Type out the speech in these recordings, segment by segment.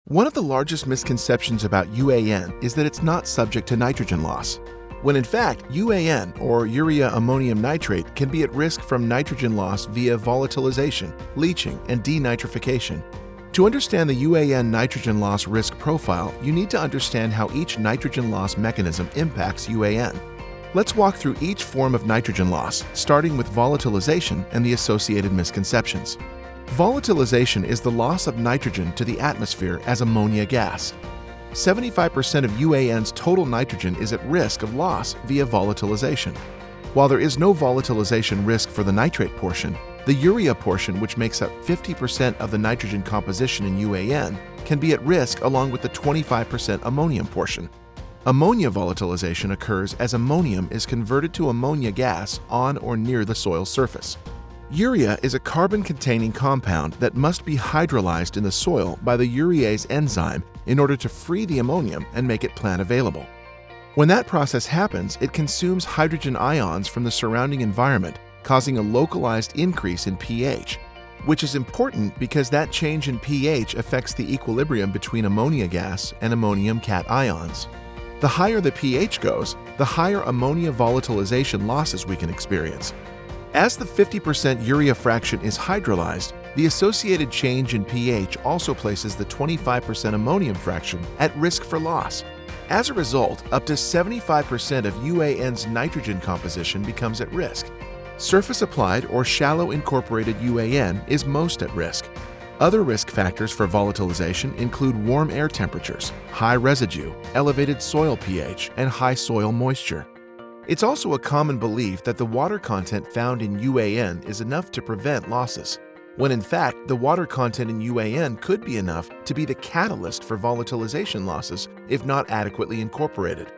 One of the largest misconceptions about UAN is that it's not subject to nitrogen loss, when in fact UAN, or urea ammonium nitrate, can be at risk from nitrogen loss via volatilization, leaching, and denitrification. To understand the UAN nitrogen loss risk profile, you need to understand how each nitrogen loss mechanism impacts UAN. Let's walk through each form of nitrogen loss, starting with volatilization and the associated misconceptions. Volatilization is the loss of nitrogen to the atmosphere as ammonia gas. 75% of UAN's total nitrogen is at risk of loss via volatilization. While there is no volatilization risk for the nitrate portion, the urea portion, which makes up 50% of the nitrogen composition in UAN, can be at risk along with the 25% ammonium portion. Ammonia volatilization occurs as ammonium is converted to ammonia gas on or near the soil surface. Urea is a carbon-containing compound that must be hydrolyzed in the soil by the urease enzyme in order to free the ammonium and make it plant available. When that process happens, it consumes hydrogen ions from the surrounding environment, causing a localized increase in pH, which is important because that change in pH affects the equilibrium between ammonia gas and ammonium cations. The higher the pH goes, the higher ammonia volatilization losses we can experience. As the 50% urea fraction is hydrolyzed, the associated change in pH also places the 25% ammonium fraction at risk for loss. As a result, up to 75% of UAN's nitrogen composition becomes at risk. Surface-applied or shallow incorporated UAN is most at risk. Other risk factors for volatilization include warm air temperatures, high residue, elevated soil pH, and high soil moisture. It's also a common belief that the water content found in UAN is enough to prevent losses, when in fact the water content in UAN could be enough to be the catalyst for volatilization losses if not adequately incorporated.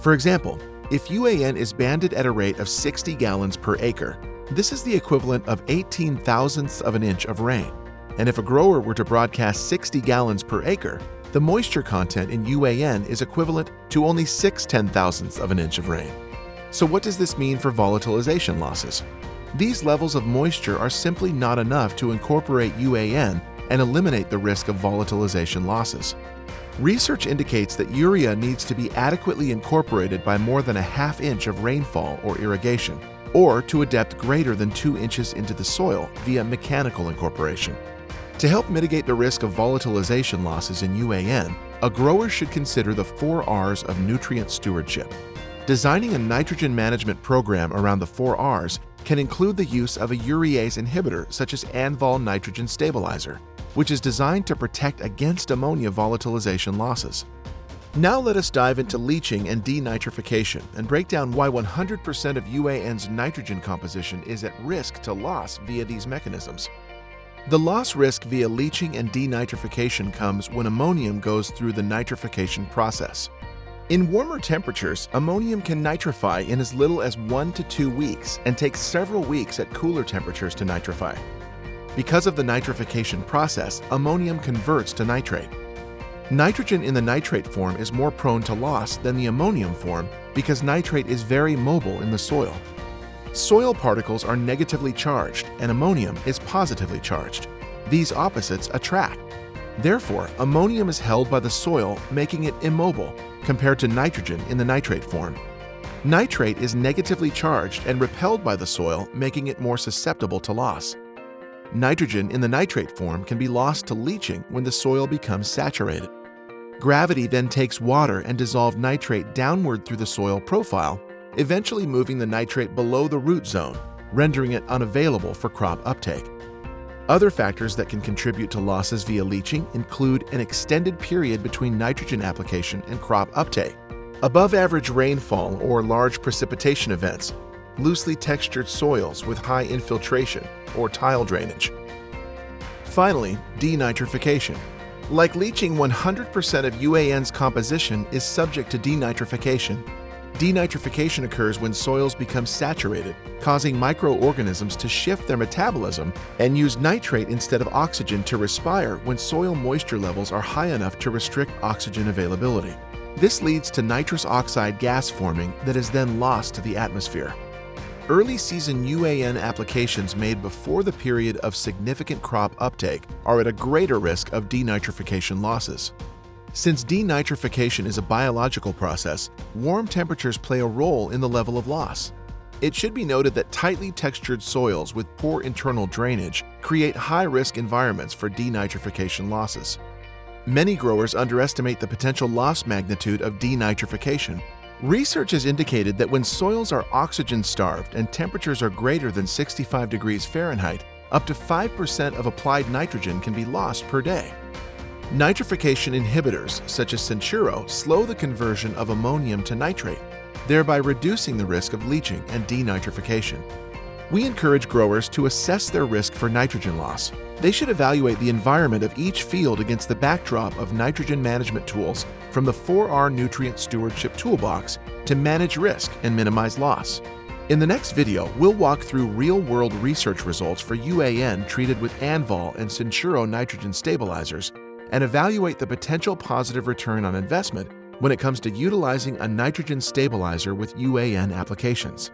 For example, if UAN is banded at a rate of 60 gallons per acre, this is the equivalent of 18 thousandths of an inch of rain. And if a grower were to broadcast 60 gallons per acre, the moisture content in UAN is equivalent to only 6 ten-thousandths of an inch of rain. So what does this mean for volatilization losses? These levels of moisture are simply not enough to incorporate UAN and eliminate the risk of volatilization losses. Research indicates that urea needs to be adequately incorporated by more than a half inch of rainfall or irrigation, or to a depth greater than 2 inches into the soil via mechanical incorporation. To help mitigate the risk of volatilization losses in UAN, a grower should consider the 4 R's of nutrient stewardship. Designing a nitrogen management program around the 4 R's can include the use of a urease inhibitor such as Anvol nitrogen stabilizer, which is designed to protect against ammonia volatilization losses. Now let us dive into leaching and denitrification and break down why 100% of UAN's nitrogen composition is at risk to loss via these mechanisms. The loss risk via leaching and denitrification comes when ammonium goes through the nitrification process. In warmer temperatures, ammonium can nitrify in as little as 1 to 2 weeks and takes several weeks at cooler temperatures to nitrify. Because of the nitrification process, ammonium converts to nitrate. Nitrogen in the nitrate form is more prone to loss than the ammonium form because nitrate is very mobile in the soil. Soil particles are negatively charged and ammonium is positively charged. These opposites attract. Therefore, ammonium is held by the soil, making it immobile, compared to nitrogen in the nitrate form. Nitrate is negatively charged and repelled by the soil, making it more susceptible to loss. Nitrogen in the nitrate form can be lost to leaching when the soil becomes saturated. Gravity then takes water and dissolved nitrate downward through the soil profile, eventually moving the nitrate below the root zone, rendering it unavailable for crop uptake. Other factors that can contribute to losses via leaching include an extended period between nitrogen application and crop uptake, above-average rainfall or large precipitation events, loosely textured soils with high infiltration or tile drainage. Finally, denitrification. Like leaching, 100% of UAN's composition is subject to denitrification. Denitrification occurs when soils become saturated, causing microorganisms to shift their metabolism and use nitrate instead of oxygen to respire when soil moisture levels are high enough to restrict oxygen availability. This leads to nitrous oxide gas forming that is then lost to the atmosphere. Early season UAN applications made before the period of significant crop uptake are at a greater risk of denitrification losses. Since denitrification is a biological process, warm temperatures play a role in the level of loss. It should be noted that tightly textured soils with poor internal drainage create high-risk environments for denitrification losses. Many growers underestimate the potential loss magnitude of denitrification. Research has indicated that when soils are oxygen-starved and temperatures are greater than 65 degrees Fahrenheit, up to 5% of applied nitrogen can be lost per day. Nitrification inhibitors, such as Censuro, slow the conversion of ammonium to nitrate, thereby reducing the risk of leaching and denitrification. We encourage growers to assess their risk for nitrogen loss. They should evaluate the environment of each field against the backdrop of nitrogen management tools from the 4R Nutrient Stewardship Toolbox to manage risk and minimize loss. In the next video, we'll walk through real-world research results for UAN treated with Anvol and Censuro nitrogen stabilizers and evaluate the potential positive return on investment when it comes to utilizing a nitrogen stabilizer with UAN applications.